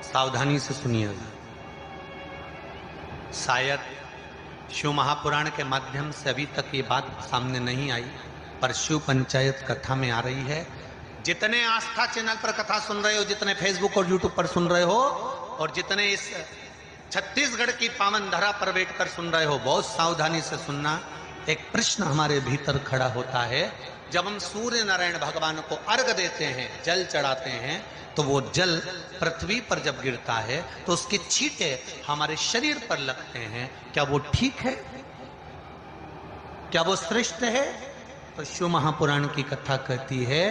सावधानी से सुनिएगा। शायद शिव महापुराण के माध्यम से अभी तक ये बात सामने नहीं आई, पर शिव पंचायत कथा में आ रही है। जितने आस्था चैनल पर कथा सुन रहे हो, जितने फेसबुक और यूट्यूब पर सुन रहे हो, और जितने इस छत्तीसगढ़ की पावन धरा पर बैठकर सुन रहे हो, बहुत सावधानी से सुनना। एक प्रश्न हमारे भीतर खड़ा होता है, जब हम सूर्य नारायण भगवान को अर्घ देते हैं, जल चढ़ाते हैं, तो वो जल पृथ्वी पर जब गिरता है तो उसके छींटे हमारे शरीर पर लगते हैं। क्या वो ठीक है? क्या वो श्रेष्ठ है? तो शिव महापुराण की कथा कहती है,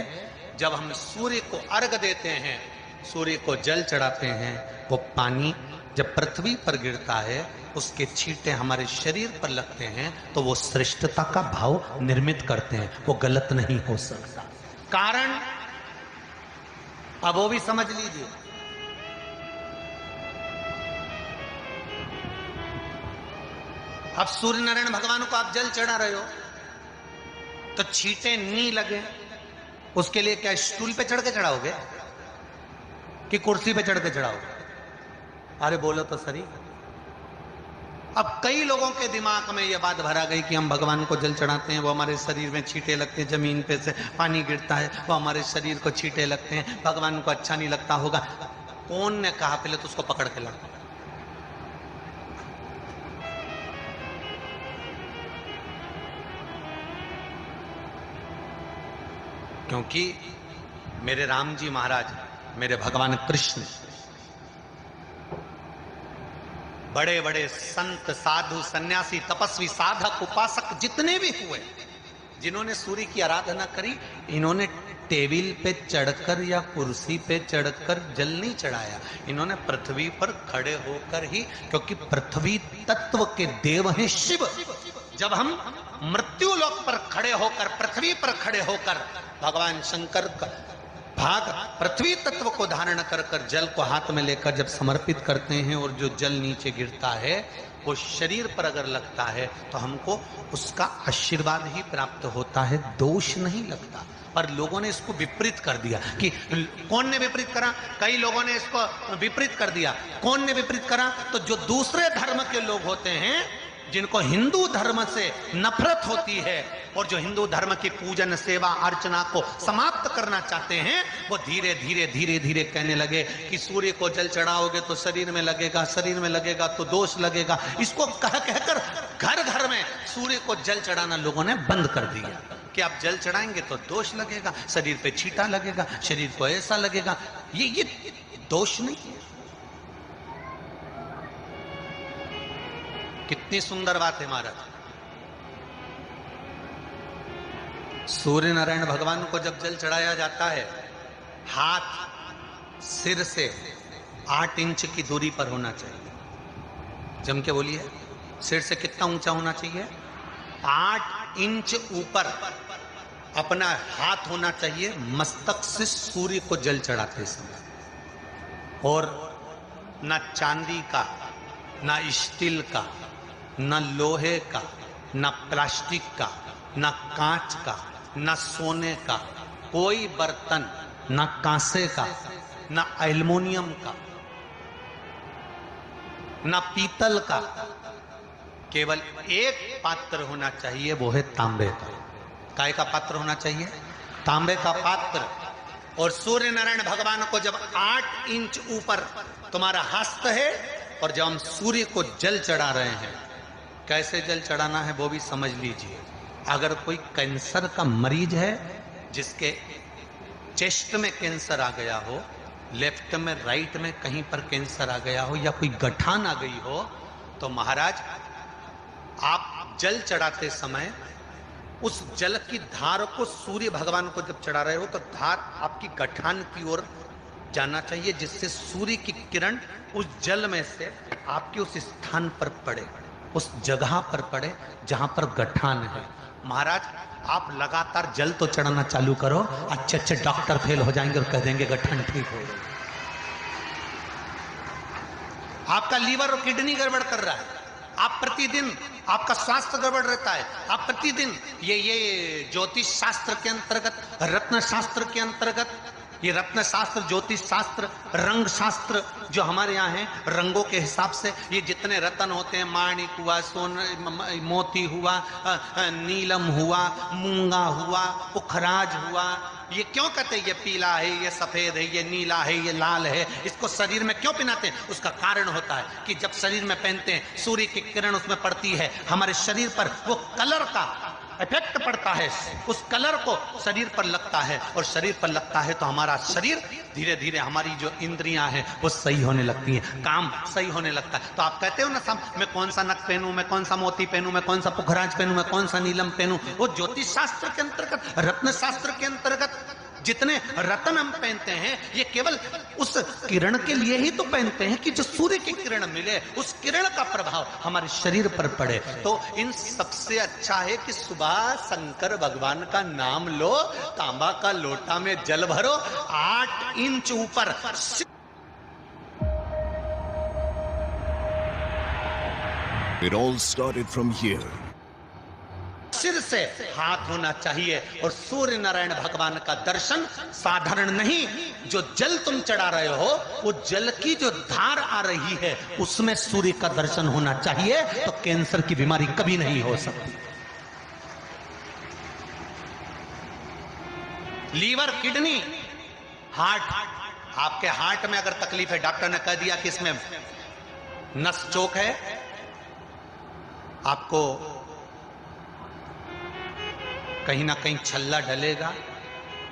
जब हम सूर्य को अर्घ देते हैं, सूर्य को जल चढ़ाते हैं, वो पानी जब पृथ्वी पर गिरता है, उसके छींटे हमारे शरीर पर लगते हैं, तो वो श्रेष्ठता का भाव निर्मित करते हैं। वो गलत नहीं हो सकता। कारण अब वो भी समझ लीजिए। अब सूर्य नारायण भगवान को आप जल चढ़ा रहे हो, तो छींटे नहीं लगे, उसके लिए क्या स्टूल पे चढ़ के चढ़ाओगे कि कुर्सी पे चढ़ के चढ़ाओगे? अरे बोलो तो सही। अब कई लोगों के दिमाग में यह बात भरा गई कि हम भगवान को जल चढ़ाते हैं, वो हमारे शरीर में छींटे लगते हैं, जमीन पे से पानी गिरता है, वो हमारे शरीर को छींटे लगते हैं, भगवान को अच्छा नहीं लगता होगा। कौन ने कहा? पहले तो उसको पकड़ के ला। क्योंकि मेरे राम जी महाराज, मेरे भगवान कृष्ण, बड़े बड़े संत, साधु, सन्यासी, तपस्वी, साधक, उपासक जितने भी हुए, जिन्होंने सूर्य की आराधना करी, इन्होंने टेबल पे चढ़कर या कुर्सी पे चढ़कर जल नहीं चढ़ाया। इन्होंने पृथ्वी पर खड़े होकर ही, क्योंकि पृथ्वी तत्व के देव हैं शिव। जब हम मृत्यु लोक पर खड़े होकर, पृथ्वी पर खड़े होकर भगवान शंकर का भाग पृथ्वी तत्व को धारण कर कर जल को हाथ में लेकर जब समर्पित करते हैं, और जो जल नीचे गिरता है वो शरीर पर अगर लगता है तो हमको उसका आशीर्वाद ही प्राप्त होता है, दोष नहीं लगता। पर लोगों ने इसको विपरीत कर दिया। कि कौन ने विपरीत करा? कई लोगों ने इसको विपरीत कर दिया। कौन ने विपरीत करा? तो जो दूसरे धर्म के लोग होते हैं, जिनको हिंदू धर्म से नफरत होती है, और जो हिंदू धर्म की पूजन, सेवा, अर्चना को समाप्त करना चाहते हैं, वो धीरे धीरे धीरे धीरे कहने लगे कि सूर्य को जल चढ़ाओगे तो शरीर में लगेगा, शरीर में लगेगा तो दोष लगेगा। इसको कह कहकर घर घर में सूर्य को जल चढ़ाना लोगों ने बंद कर दिया कि आप जल चढ़ाएंगे तो दोष लगेगा, शरीर पे छींटा लगेगा, शरीर को ऐसा लगेगा। ये दोष नहीं है। कितनी सुंदर बात है महाराज। सूर्य नारायण भगवान को जब जल चढ़ाया जाता है, हाथ सिर से 8 इंच की दूरी पर होना चाहिए। जम के बोलिए, सिर से कितना ऊंचा होना चाहिए? 8 इंच ऊपर अपना हाथ होना चाहिए मस्तक से सूर्य को जल चढ़ाते समय। और ना चांदी का, ना स्टील का, न लोहे का, न प्लास्टिक का, न कांच का, न सोने का कोई बर्तन, न कांसे का, न एल्युमिनियम का, न पीतल का, केवल एक पात्र होना चाहिए, वो है तांबे का। काय का पात्र होना चाहिए? तांबे का पात्र। और सूर्य नारायण भगवान को जब 8 इंच ऊपर तुम्हारा हस्त है, और जब हम सूर्य को जल चढ़ा रहे हैं, कैसे जल चढ़ाना है वो भी समझ लीजिए। अगर कोई कैंसर का मरीज है, जिसके चेस्ट में कैंसर आ गया हो, लेफ्ट में, राइट में कहीं पर कैंसर आ गया हो, या कोई गठान आ गई हो, तो महाराज आप जल चढ़ाते समय उस जल की धार को, सूर्य भगवान को जब चढ़ा रहे हो, तो धार आपकी गठान की ओर जाना चाहिए, जिससे सूर्य की किरण उस जल में से आपके उस स्थान पर पड़े, उस जगह पर पड़े जहां पर गठान है। महाराज आप लगातार जल तो चढ़ाना चालू करो, अच्छे अच्छे डॉक्टर फेल हो जाएंगे और कह देंगे गठान ठीक हो गई। आपका लीवर और किडनी गड़बड़ कर रहा है, आप प्रतिदिन, आपका स्वास्थ्य गड़बड़ रहता है, आप प्रतिदिन ये ज्योतिष शास्त्र के अंतर्गत, रत्न शास्त्र के अंतर्गत ये रत्न शास्त्र, ज्योतिष शास्त्र, रंग शास्त्र जो हमारे यहाँ है, रंगों के हिसाब से ये जितने रत्न होते हैं, माणिक हुआ, मोती हुआ, नीलम हुआ, मूंगा हुआ, पुखराज हुआ, ये क्यों कहते हैं ये पीला है, ये सफेद है, ये नीला है, ये लाल है, इसको शरीर में क्यों पहनाते हैं? उसका कारण होता है कि जब शरीर में पहनते हैं, सूर्य की किरण उसमें पड़ती है, हमारे शरीर पर वो कलर का इफेक्ट पड़ता है, उस कलर को शरीर पर लगता है, और शरीर पर लगता है तो हमारा शरीर धीरे धीरे, हमारी जो इंद्रियां हैं वो सही होने लगती हैं, काम सही होने लगता है। तो आप कहते हो ना, सब मैं कौन सा नक पहनूं, मैं कौन सा मोती पहनूं, मैं कौन सा पुखराज पहनूं, मैं कौन सा नीलम पहनूं, वो ज्योतिष शास्त्र के अंतर्गत, रत्न शास्त्र के अंतर्गत जितने रत्न हम पहनते हैं, ये केवल उस किरण के लिए ही तो पहनते हैं कि जो सूर्य की किरण मिले, उस किरण का प्रभाव हमारे शरीर पर पड़े। तो इन सबसे अच्छा है कि सुबह शंकर भगवान का नाम लो, तांबा का लोटा में जल भरो, 8 इंच ऊपर It all started from here. सिर से हाथ होना चाहिए, और सूर्य नारायण भगवान का दर्शन साधारण नहीं, जो जल तुम चढ़ा रहे हो, वो जल की जो धार आ रही है उसमें सूर्य का दर्शन होना चाहिए, तो कैंसर की बीमारी कभी नहीं हो सकती। लीवर, किडनी, हार्ट, आपके हार्ट में अगर तकलीफ है, डॉक्टर ने कह दिया कि इसमें नस चोक है, आपको कहीं ना कहीं छल्ला डलेगा,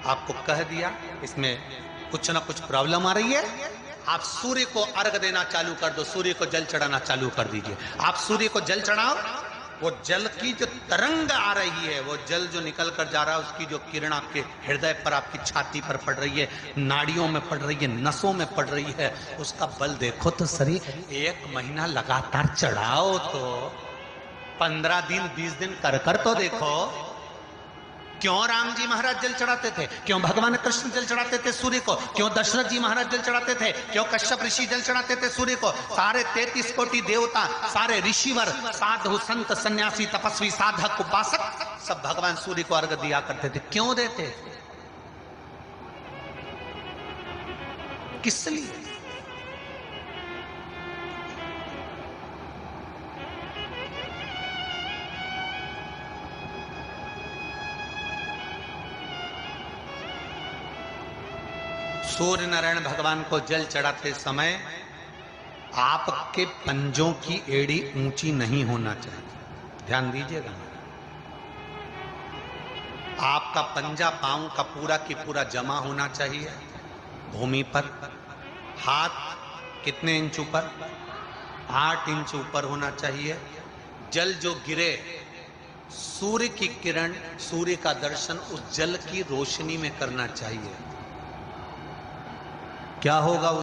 आपको कह दिया इसमें कुछ ना कुछ प्रॉब्लम आ रही है, आप सूर्य को अर्घ देना चालू कर दो, सूर्य को जल चढ़ाना चालू कर दीजिए। आप सूर्य को जल चढ़ाओ, वो जल की जो तरंग आ रही है, वो जल जो निकल कर जा रहा है, उसकी जो किरण आपके हृदय पर, आपकी छाती पर पड़ रही है, नाड़ियों में पड़ रही है, नसों में पड़ रही है, उसका बल देखो तो सही। 1 महीना लगातार चढ़ाओ, तो 15 दिन 20 दिन कर तो देखो। क्यों राम जी महाराज जल चढ़ाते थे, क्यों भगवान कृष्ण जल चढ़ाते थे सूर्य को, क्यों दशरथ जी महाराज जल चढ़ाते थे, क्यों कश्यप ऋषि जल चढ़ाते थे सूर्य को, सारे 33 कोटि देवता, सारे ऋषिवर, साधु संत सन्यासी तपस्वी साधक उपासक सब भगवान सूर्य को अर्घ दिया करते थे। क्यों देते, किस लिए? सूर्य नारायण भगवान को जल चढ़ाते समय आपके पंजों की एड़ी ऊंची नहीं होना चाहिए, ध्यान दीजिएगा। आपका पंजा पांव का पूरा की पूरा जमा होना चाहिए भूमि पर। हाथ कितने इंच ऊपर? 8 इंच ऊपर होना चाहिए। जल जो गिरे, सूर्य की किरण, सूर्य का दर्शन उस जल की रोशनी में करना चाहिए। क्या होगा?